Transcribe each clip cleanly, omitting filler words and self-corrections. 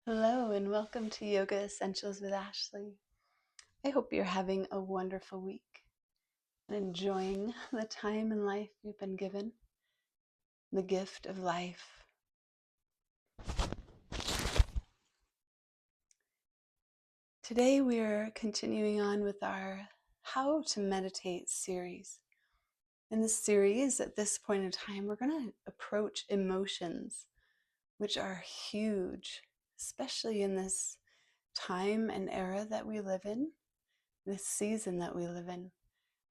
Hello and welcome to Yoga Essentials with Ashley. I hope you're having a wonderful week and enjoying the time in life you've been given, the gift of life. Today we're continuing on with our How to Meditate series. In this series, at this point in time, we're going to approach emotions, which are huge, especially in this time and era that we live in, this season that we live in.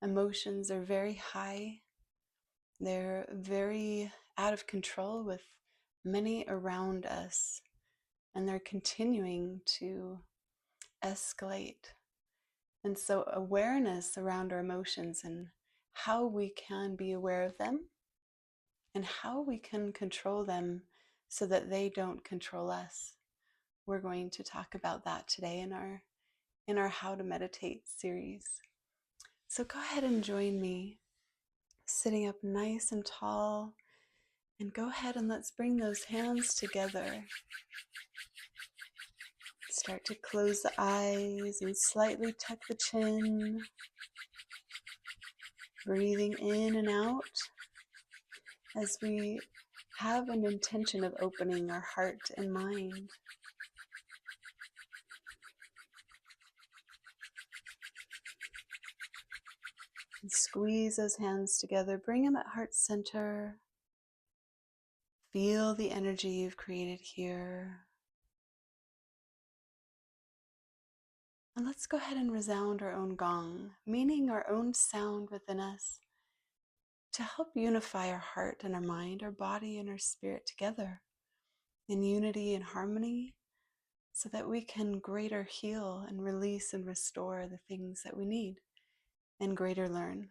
Emotions are very high. They're very out of control with many around us, and they're continuing to escalate. And so awareness around our emotions and how we can be aware of them and how we can control them so that they don't control us. We're going to talk about that today in our How to Meditate series. So go ahead and join me, sitting up nice and tall, and go ahead and let's bring those hands together. Start to close the eyes and slightly tuck the chin, breathing in and out as we have an intention of opening our heart and mind. And squeeze those hands together, bring them at heart center. Feel the energy you've created here. And let's go ahead and resound our own gong, meaning our own sound within us, to help unify our heart and our mind, our body and our spirit together in unity and harmony, so that we can greater heal and release and restore the things that we need and greater learn.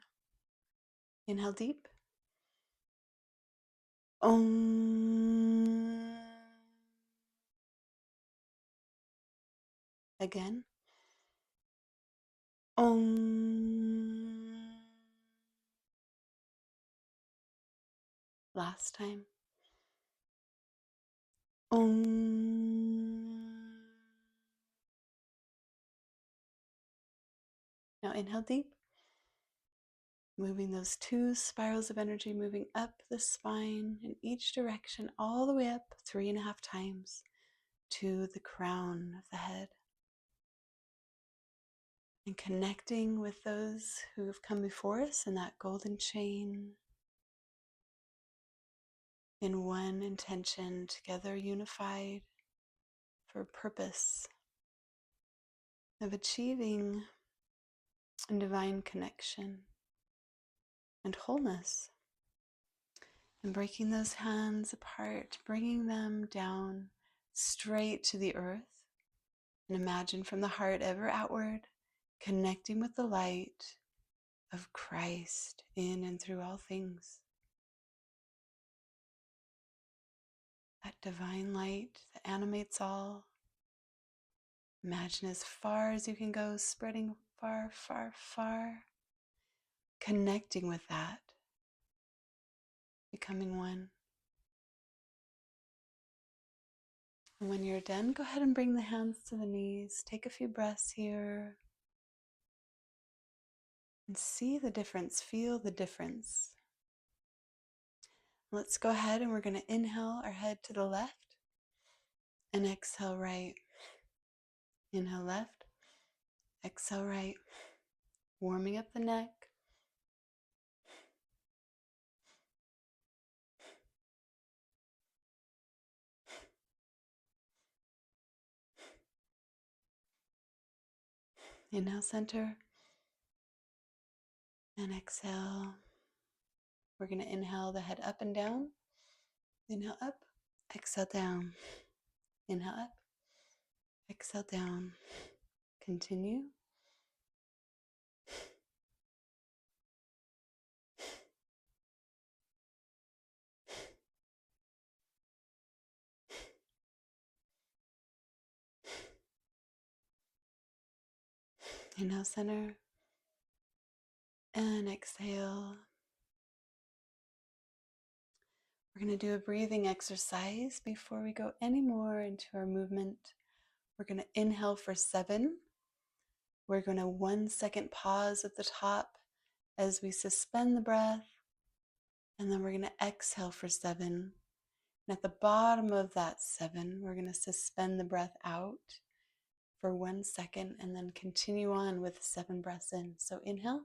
Inhale deep. Om. Again. Om. Last time. Om. Now inhale deep. Moving those two spirals of energy, moving up the spine in each direction, all the way up 3.5 times to the crown of the head. And connecting with those who have come before us in that golden chain, in one intention, together unified for a purpose of achieving a divine connection and wholeness. And breaking those hands apart, bringing them down straight to the earth. And imagine from the heart ever outward, connecting with the light of Christ in and through all things. That divine light that animates all. Imagine as far as you can go, spreading far, far, far. Connecting with that. Becoming one. And when you're done, go ahead and bring the hands to the knees. Take a few breaths here. And see the difference. Feel the difference. Let's go ahead and we're going to inhale our head to the left and exhale right. Inhale left, exhale right. Warming up the neck. Inhale center and exhale. We're going to inhale the head up and down. Inhale up, exhale down. Inhale up, exhale down. Continue. Inhale center and exhale. We're going to do a breathing exercise before we go any more into our movement. We're going to inhale for 7. We're going to 1 second pause at the top as we suspend the breath. And then we're going to exhale for 7. And at the bottom of that 7, we're going to suspend the breath out for 1 second and then continue on with 7 breaths in. So inhale.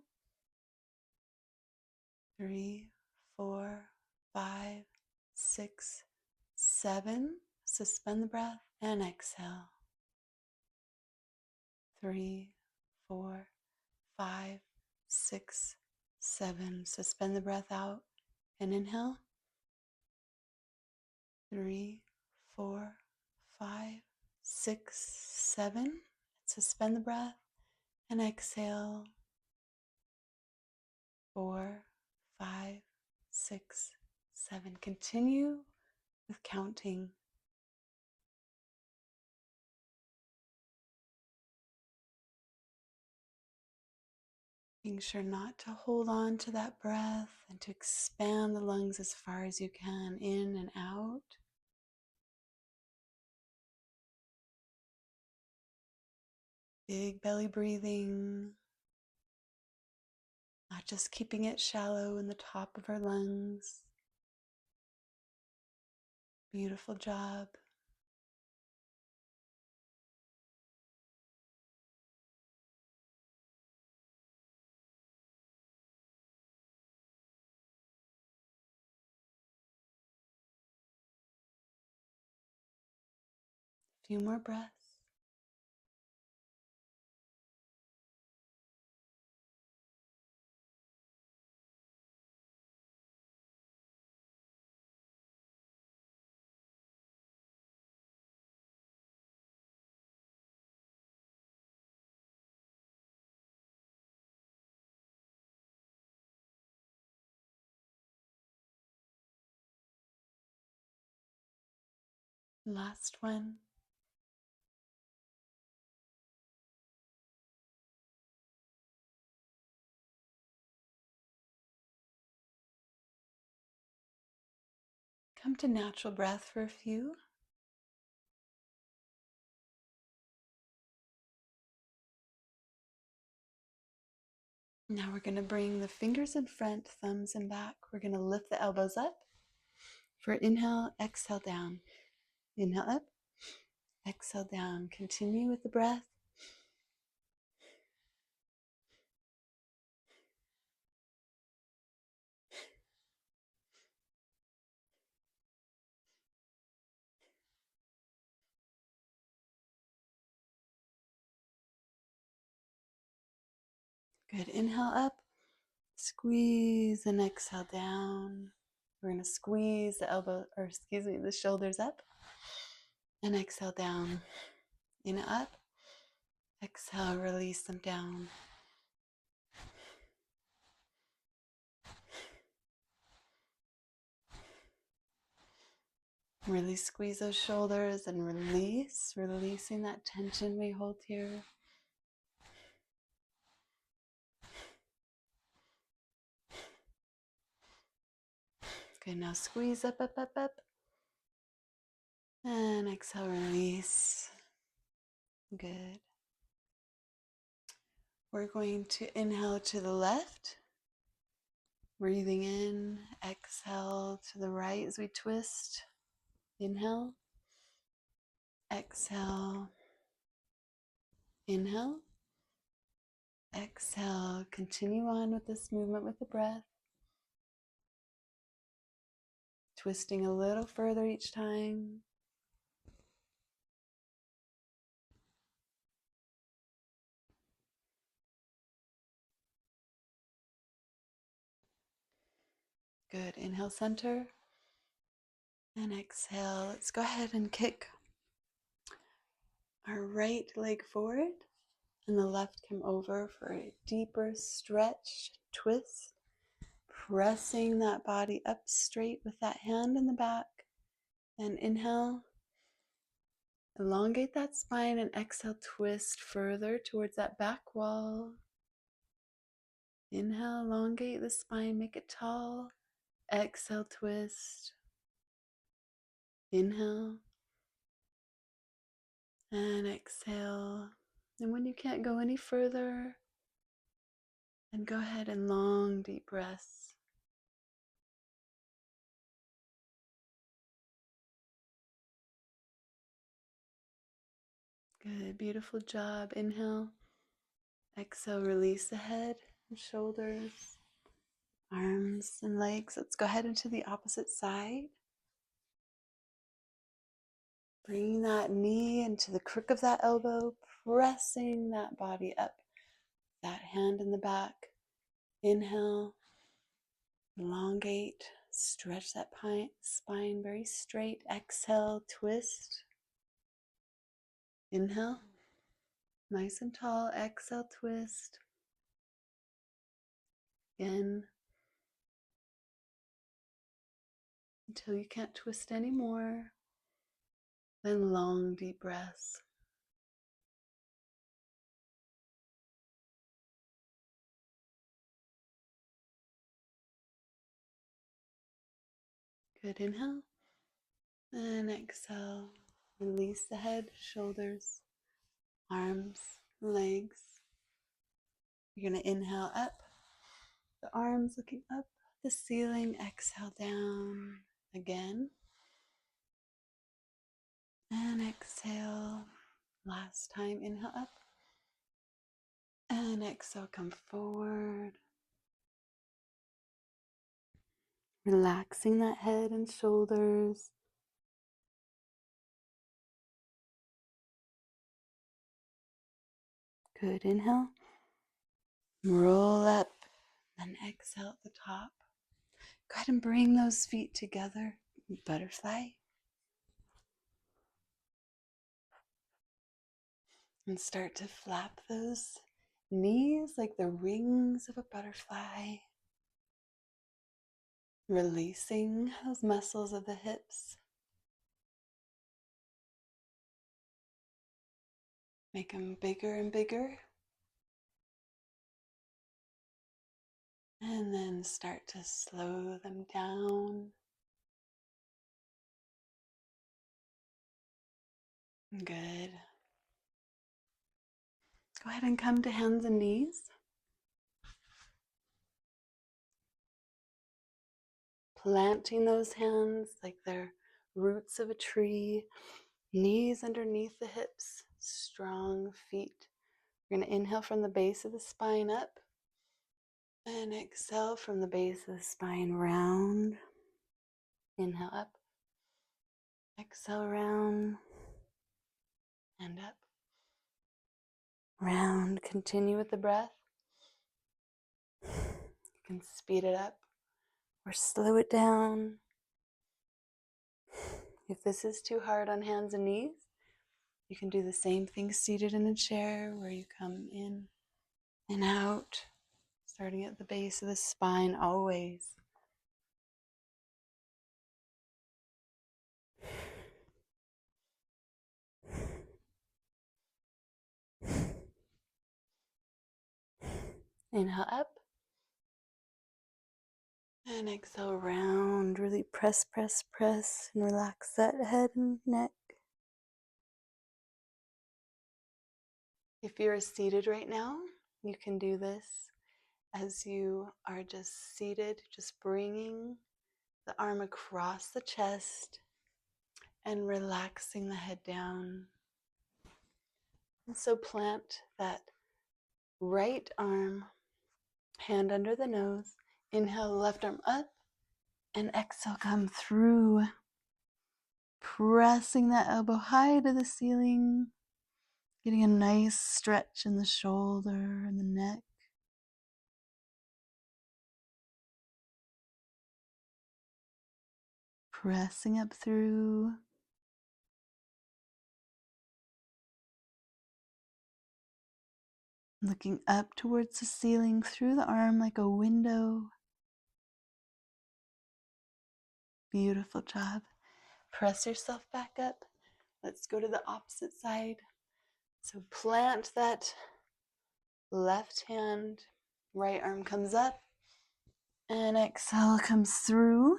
3, 4, 5, 6, 7. Suspend the breath and exhale. 3, 4, 5, 6, 7. Suspend the breath out and inhale. 3, 4, 5, 6, 7. Suspend the breath and exhale. 4, 5, 6, 7. Continue with counting. Being sure not to hold on to that breath and to expand the lungs as far as you can, in and out. Big belly breathing, not just keeping it shallow in the top of our lungs. Beautiful job. A few more breaths. Last one. Come to natural breath for a few. Now we're going to bring the fingers in front, thumbs in back. We're going to lift the elbows up. For inhale, exhale down. Inhale up, exhale down. Continue with the breath. Good. Inhale up, squeeze, and exhale down. We're going to squeeze the shoulders up and exhale down. In up, exhale, release them down. Really squeeze those shoulders and releasing that tension we hold here. Good, now squeeze up, up, up, up. And exhale, release. Good. We're going to inhale to the left. Breathing in, exhale to the right as we twist. Inhale, exhale, inhale, exhale. Continue on with this movement with the breath. Twisting a little further each time. Good. Inhale, center. And exhale. Let's go ahead and kick our right leg forward and the left come over for a deeper stretch, twist. Pressing that body up straight with that hand in the back. And inhale. Elongate that spine and exhale, twist further towards that back wall. Inhale, elongate the spine, make it tall. Exhale, twist. Inhale and exhale. And when you can't go any further, then go ahead and long, deep breaths. Good, beautiful job. Inhale. Exhale, release the head and shoulders, arms and legs. Let's go ahead into the opposite side. Bringing that knee into the crook of that elbow, pressing that body up, that hand in the back. Inhale, elongate, stretch that spine very straight. Exhale, twist. Inhale, nice and tall. Exhale, twist. Again, until you can't twist anymore. Then long, deep breaths. Good, inhale. And exhale. Release the head, shoulders, arms, legs. You're going to inhale up, the arms looking up, the ceiling. Exhale down again. And exhale. Last time, inhale up. And exhale, come forward. Relaxing that head and shoulders. Good, inhale. Roll up, then exhale at the top. Go ahead and bring those feet together. Butterfly. And start to flap those knees like the rings of a butterfly. Releasing those muscles of the hips. Make them bigger and bigger. And then start to slow them down. Good. Go ahead and come to hands and knees. Planting those hands like they're roots of a tree. Knees underneath the hips. Strong feet. We're going to inhale from the base of the spine up. And exhale from the base of the spine round. Inhale up. Exhale round. And up. Round. Continue with the breath. You can speed it up or slow it down. If this is too hard on hands and knees, you can do the same thing seated in a chair where you come in and out, starting at the base of the spine always. Inhale up. And exhale round. Really press, press, press, and relax that head and neck. If you're seated right now, you can do this as you are just seated, just bringing the arm across the chest and relaxing the head down. And so plant that right arm, hand under the nose. Inhale, left arm up, and exhale, come through. Pressing that elbow high to the ceiling, getting a nice stretch in the shoulder and the neck. Pressing up through. Looking up towards the ceiling through the arm like a window. Beautiful job. Press yourself back up. Let's go to the opposite side. So plant that left hand, right arm comes up, and exhale comes through,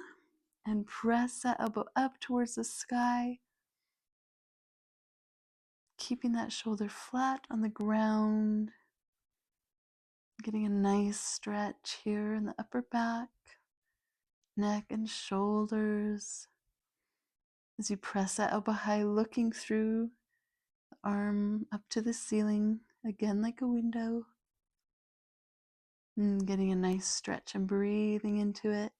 And press that elbow up towards the sky, keeping that shoulder flat on the ground, getting a nice stretch here in the upper back, neck and shoulders. As you press that elbow high, looking through the arm up to the ceiling, again like a window. And getting a nice stretch and breathing into it.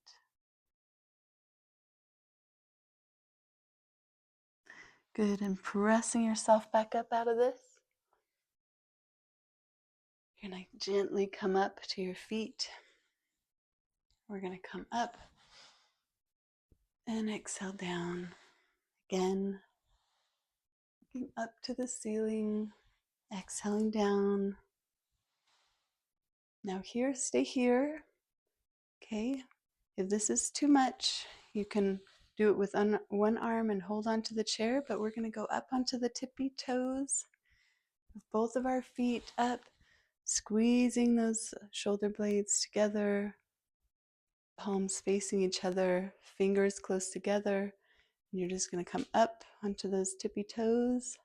Good, and pressing yourself back up out of this. You're going to gently come up to your feet. We're going to come up and exhale down. Again, looking up to the ceiling, exhaling down. Now here, stay here. Okay, if this is too much, you can do it with one arm and hold onto the chair, but we're going to go up onto the tippy toes. With both of our feet up, squeezing those shoulder blades together, palms facing each other, fingers close together. And you're just going to come up onto those tippy toes,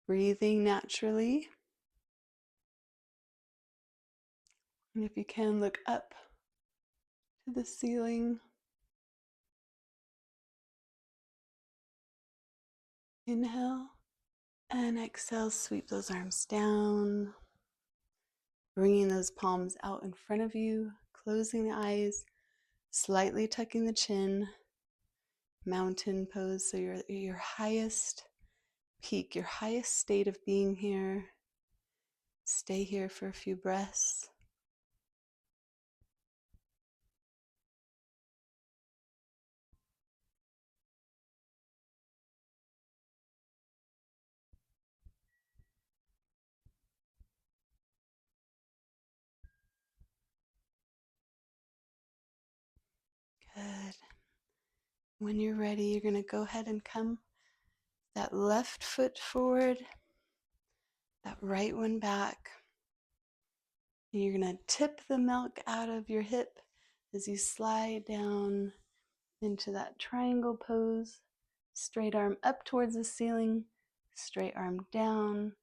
breathing naturally. And if you can, look up to the ceiling. Inhale and exhale, sweep those arms down, bringing those palms out in front of you, closing the eyes, slightly tucking the chin, mountain pose, so you're at your highest peak, your highest state of being here. Stay here for a few breaths. Good. When you're ready, you're going to go ahead and come that left foot forward, that right one back. And you're going to tip the milk out of your hip as you slide down into that triangle pose. Straight arm up towards the ceiling, straight arm down.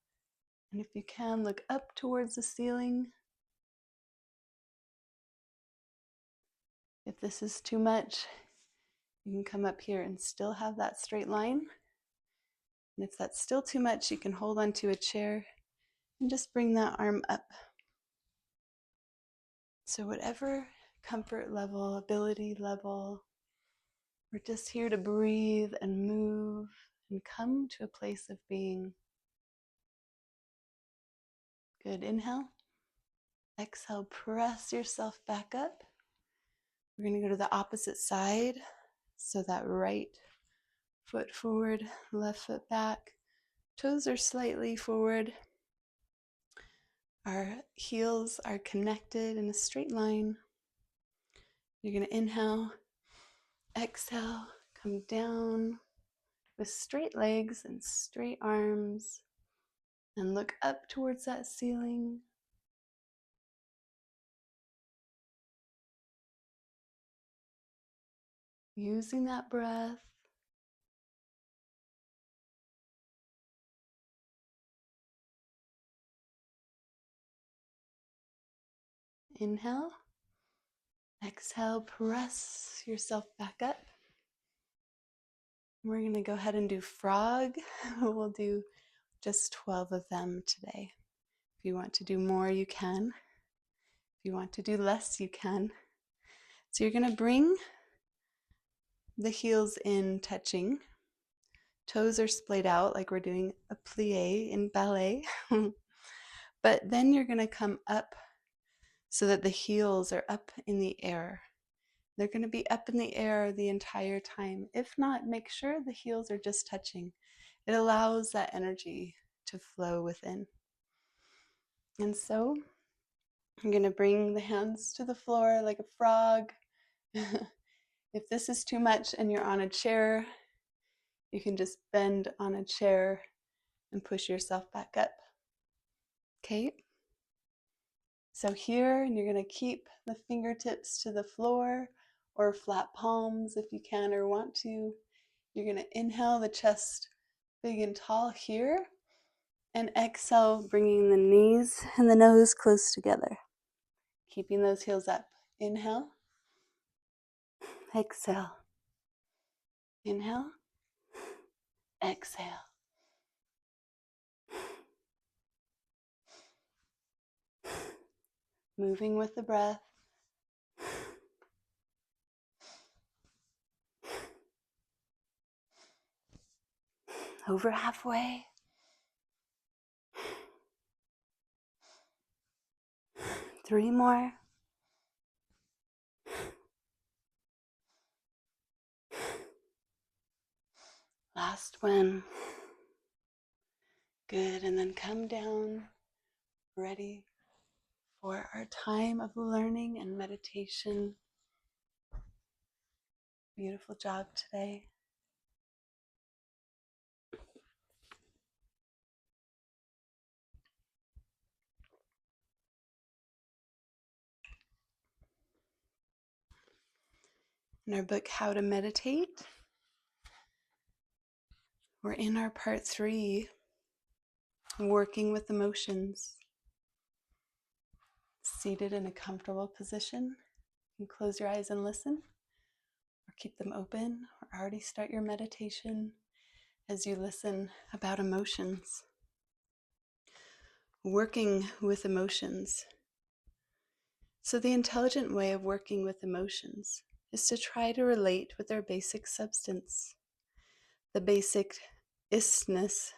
And if you can, look up towards the ceiling. If this is too much, you can come up here and still have that straight line. And if that's still too much, you can hold onto a chair and just bring that arm up. So whatever comfort level, ability level, we're just here to breathe and move and come to a place of being. Good. Inhale. Exhale, press yourself back up. We're going to go to the opposite side. So that right foot forward, left foot back. Toes are slightly forward. Our heels are connected in a straight line. You're going to inhale, exhale, come down with straight legs and straight arms, and look up towards that ceiling. Using that breath. Inhale, exhale, press yourself back up. We're going to go ahead and do frog. We'll do just 12 of them today. If you want to do more, you can. If you want to do less, you can. So you're going to bring the heels in touching. Toes are splayed out like we're doing a plie in ballet. But then you're going to come up so that the heels are up in the air. They're going to be up in the air the entire time. If not, make sure the heels are just touching. It allows that energy to flow within. And so I'm going to bring the hands to the floor like a frog. If this is too much and you're on a chair, you can just bend on a chair and push yourself back up. Okay? So here, and you're going to keep the fingertips to the floor or flat palms if you can or want to. You're going to inhale the chest big and tall here, and exhale, bringing the knees and the nose close together. Keeping those heels up. Inhale, exhale, inhale, exhale. Moving with the breath. Over halfway. 3 more. Last one. Good, and then come down, ready for our time of learning and meditation. Beautiful job today. In our book, How to Meditate, we're in our part 3, working with emotions. Seated in a comfortable position. You can close your eyes and listen, or keep them open, or already start your meditation as you listen about emotions. Working with emotions. So the intelligent way of working with emotions is to try to relate with their basic substance. The basic isness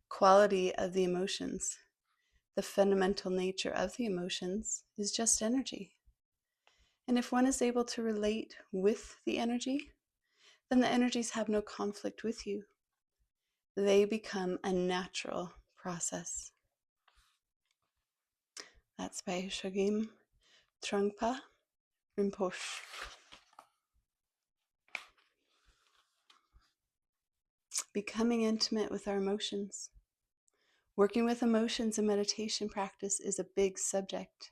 quality of the emotions, the fundamental nature of the emotions, is just energy. And if one is able to relate with the energy, then the energies have no conflict with you. They become a natural process. That's by Shogim Trungpa Rinpoche. Becoming intimate with our emotions. Working with emotions in meditation practice is a big subject.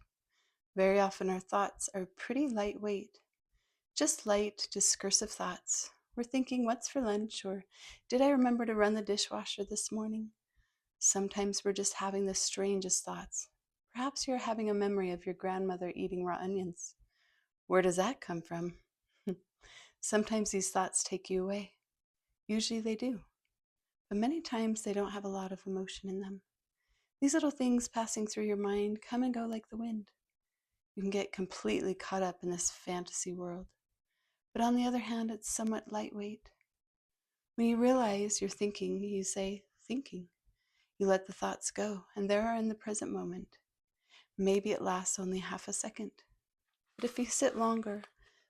Very often our thoughts are pretty lightweight, just light, discursive thoughts. We're thinking, what's for lunch? Or did I remember to run the dishwasher this morning? Sometimes we're just having the strangest thoughts. Perhaps you're having a memory of your grandmother eating raw onions. Where does that come from? Sometimes these thoughts take you away. Usually they do. But many times they don't have a lot of emotion in them. These little things passing through your mind come and go like the wind. You can get completely caught up in this fantasy world. But on the other hand, it's somewhat lightweight. When you realize you're thinking, you say, thinking. You let the thoughts go, and there are in the present moment. Maybe it lasts only half a second. But if you sit longer,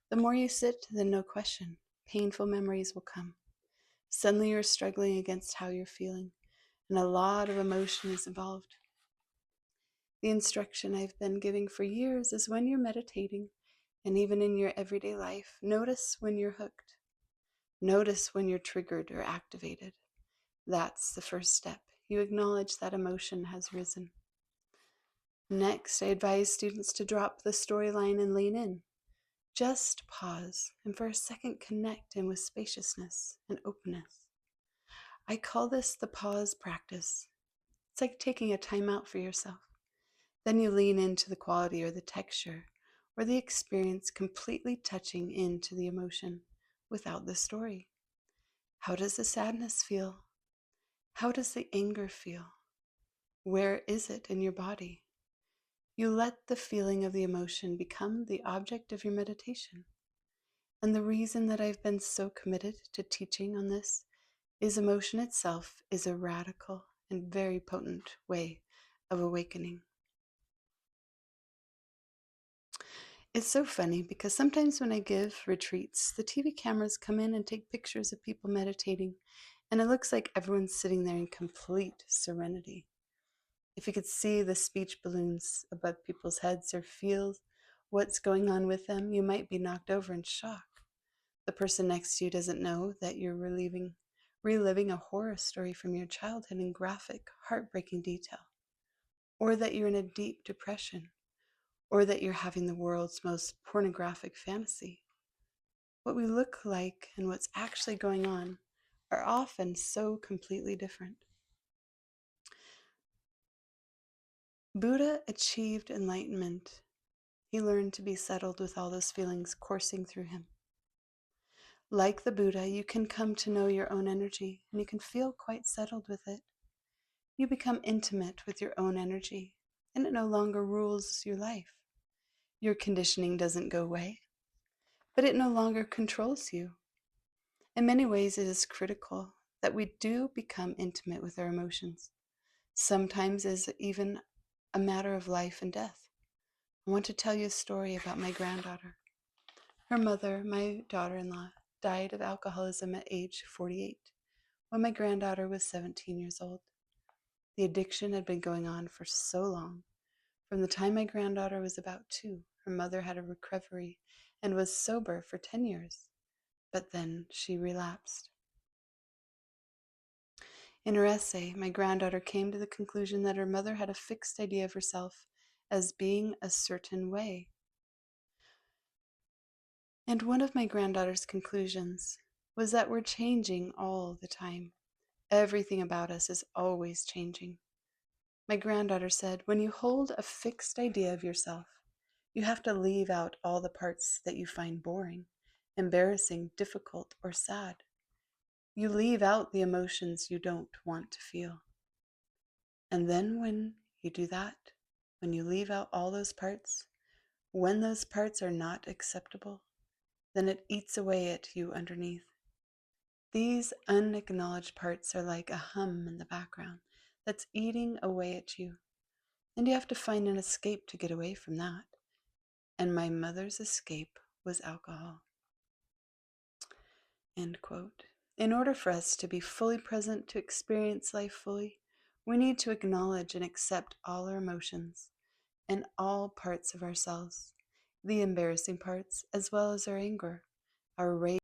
the more you sit, then no question, painful memories will come. Suddenly you're struggling against how you're feeling, and a lot of emotion is involved. The instruction I've been giving for years is when you're meditating, and even in your everyday life, notice when you're hooked. Notice when you're triggered or activated. That's the first step. You acknowledge that emotion has risen. Next, I advise students to drop the storyline and lean in. Just pause and for a second connect in with spaciousness and openness. I call this the pause practice. It's like taking a time out for yourself. Then you lean into the quality or the texture or the experience, completely touching into the emotion without the story. How does the sadness feel? How does the anger feel? Where is it in your body? You let the feeling of the emotion become the object of your meditation. And the reason that I've been so committed to teaching on this is emotion itself is a radical and very potent way of awakening. It's so funny because sometimes when I give retreats, the TV cameras come in and take pictures of people meditating, and it looks like everyone's sitting there in complete serenity. If you could see the speech balloons above people's heads or feel what's going on with them, you might be knocked over in shock. The person next to you doesn't know that you're reliving a horror story from your childhood in graphic, heartbreaking detail, or that you're in a deep depression, or that you're having the world's most pornographic fantasy. What we look like and what's actually going on are often so completely different. Buddha achieved enlightenment. He learned to be settled with all those feelings coursing through him. Like the Buddha, you can come to know your own energy and you can feel quite settled with it. You become intimate with your own energy and it no longer rules your life. Your conditioning doesn't go away, but it no longer controls you. In many ways, it is critical that we do become intimate with our emotions. Sometimes it is even a matter of life and death. I want to tell you a story about my granddaughter. Her mother, my daughter-in-law, died of alcoholism at age 48 when my granddaughter was 17 years old. The addiction had been going on for so long. From the time my granddaughter was about 2, her mother had a recovery and was sober for 10 years, but then she relapsed. In her essay, my granddaughter came to the conclusion that her mother had a fixed idea of herself as being a certain way. And one of my granddaughter's conclusions was that we're changing all the time. Everything about us is always changing. My granddaughter said, when you hold a fixed idea of yourself, you have to leave out all the parts that you find boring, embarrassing, difficult, or sad. You leave out the emotions you don't want to feel. And then when you do that, when you leave out all those parts, when those parts are not acceptable, then it eats away at you underneath. These unacknowledged parts are like a hum in the background that's eating away at you. And you have to find an escape to get away from that. And my mother's escape was alcohol. End quote. In order for us to be fully present, to experience life fully, we need to acknowledge and accept all our emotions and all parts of ourselves, the embarrassing parts as well as our anger, our rage,